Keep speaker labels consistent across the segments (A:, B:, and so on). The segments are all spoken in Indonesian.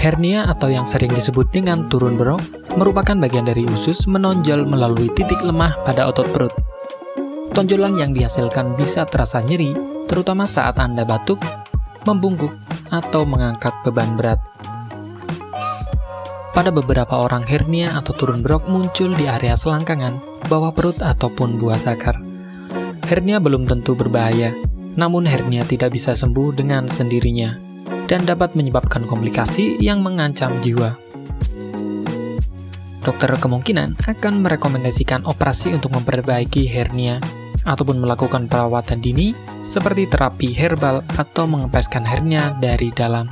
A: Hernia atau yang sering disebut dengan turun brok merupakan bagian dari usus menonjol melalui titik lemah pada otot perut. Tonjolan yang dihasilkan bisa terasa nyeri, terutama saat Anda batuk, membungkuk, atau mengangkat beban berat. Pada beberapa orang, hernia atau turun brok muncul di area selangkangan, bawah perut, ataupun buah zakar. Hernia belum tentu berbahaya, namun hernia tidak bisa sembuh dengan sendirinya dan dapat menyebabkan komplikasi yang mengancam jiwa. Dokter kemungkinan akan merekomendasikan operasi untuk memperbaiki hernia ataupun melakukan perawatan dini seperti terapi herbal atau mengempeskan hernia dari dalam.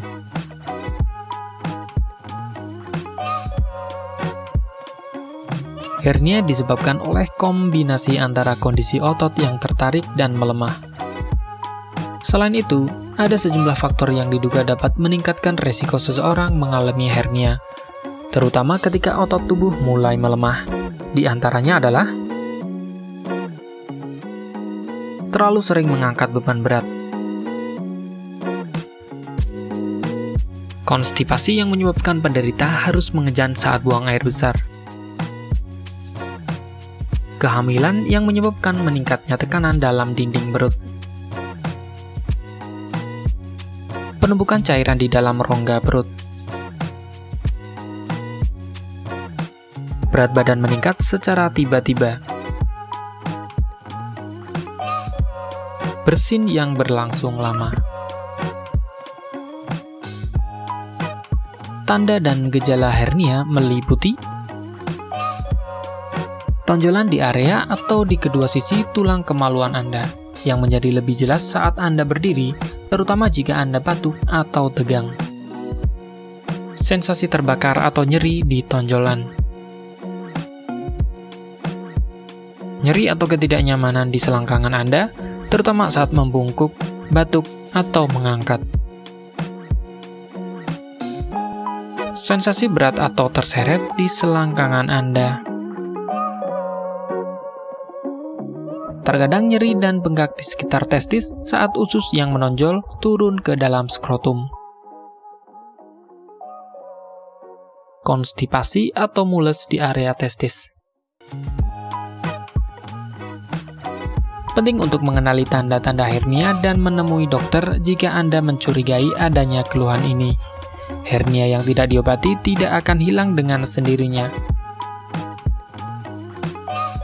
A: Hernia disebabkan oleh kombinasi antara kondisi otot yang tertarik dan melemah. Selain itu, ada sejumlah faktor yang diduga dapat meningkatkan resiko seseorang mengalami hernia, terutama ketika otot tubuh mulai melemah. Di antaranya adalah terlalu sering mengangkat beban berat, konstipasi yang menyebabkan penderita harus mengejan saat buang air besar, kehamilan yang menyebabkan meningkatnya tekanan dalam dinding perut, penumpukan cairan di dalam rongga perut, berat badan meningkat secara tiba-tiba, bersin yang berlangsung lama. Tanda dan gejala hernia meliputi tonjolan di area atau di kedua sisi tulang kemaluan Anda yang menjadi lebih jelas saat Anda berdiri, terutama jika Anda batuk atau tegang. Sensasi terbakar atau nyeri di tonjolan. Nyeri atau ketidaknyamanan di selangkangan Anda, terutama saat membungkuk, batuk, atau mengangkat. Sensasi berat atau terseret di selangkangan Anda. Terkadang nyeri dan bengkak di sekitar testis saat usus yang menonjol turun ke dalam skrotum. Konstipasi atau mules di area testis. Penting untuk mengenali tanda-tanda hernia dan menemui dokter jika Anda mencurigai adanya keluhan ini. Hernia yang tidak diobati tidak akan hilang dengan sendirinya.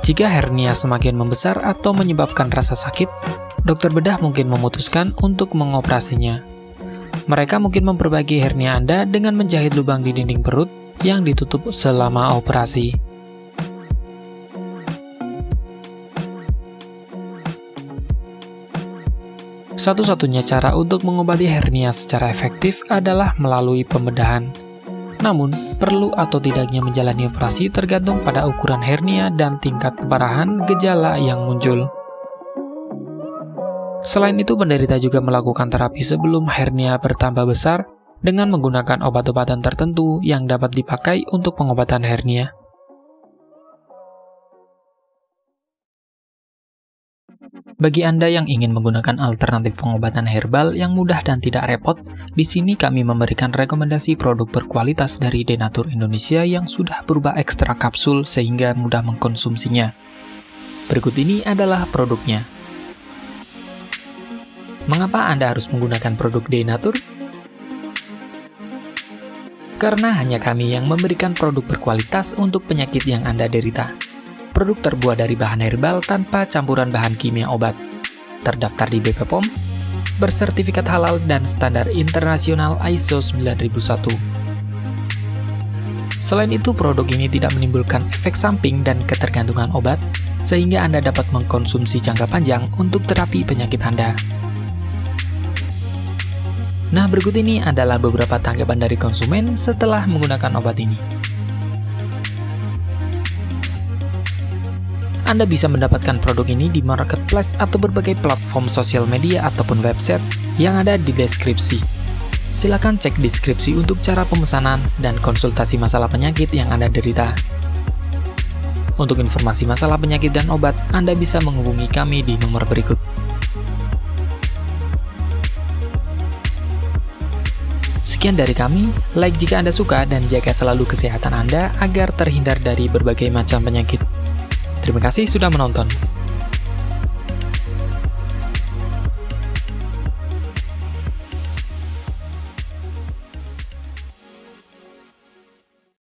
A: Jika hernia semakin membesar atau menyebabkan rasa sakit, dokter bedah mungkin memutuskan untuk mengoperasinya. Mereka mungkin memperbaiki hernia Anda dengan menjahit lubang di dinding perut yang ditutup selama operasi. Satu-satunya cara untuk mengobati hernia secara efektif adalah melalui pembedahan. Namun, perlu atau tidaknya menjalani operasi tergantung pada ukuran hernia dan tingkat keparahan gejala yang muncul. Selain itu, penderita juga melakukan terapi sebelum hernia bertambah besar dengan menggunakan obat-obatan tertentu yang dapat dipakai untuk pengobatan hernia. Bagi Anda yang ingin menggunakan alternatif pengobatan herbal yang mudah dan tidak repot, di sini kami memberikan rekomendasi produk berkualitas dari Denatur Indonesia yang sudah berubah ekstrak kapsul sehingga mudah mengkonsumsinya. Berikut ini adalah produknya. Mengapa Anda harus menggunakan produk Denatur? Karena hanya kami yang memberikan produk berkualitas untuk penyakit yang Anda derita. Produk terbuat dari bahan herbal tanpa campuran bahan kimia obat, terdaftar di BP POM, bersertifikat halal dan standar internasional ISO 9001. Selain itu, produk ini tidak menimbulkan efek samping dan ketergantungan obat, sehingga Anda dapat mengkonsumsi jangka panjang untuk terapi penyakit Anda. Nah, berikut ini adalah beberapa tanggapan dari konsumen setelah menggunakan obat ini. Anda bisa mendapatkan produk ini di marketplace atau berbagai platform sosial media ataupun website yang ada di deskripsi. Silakan cek deskripsi untuk cara pemesanan dan konsultasi masalah penyakit yang Anda derita. Untuk informasi masalah penyakit dan obat, Anda bisa menghubungi kami di nomor berikut. Sekian dari kami, like jika Anda suka dan jaga selalu kesehatan Anda agar terhindar dari berbagai macam penyakit. Terima kasih sudah menonton.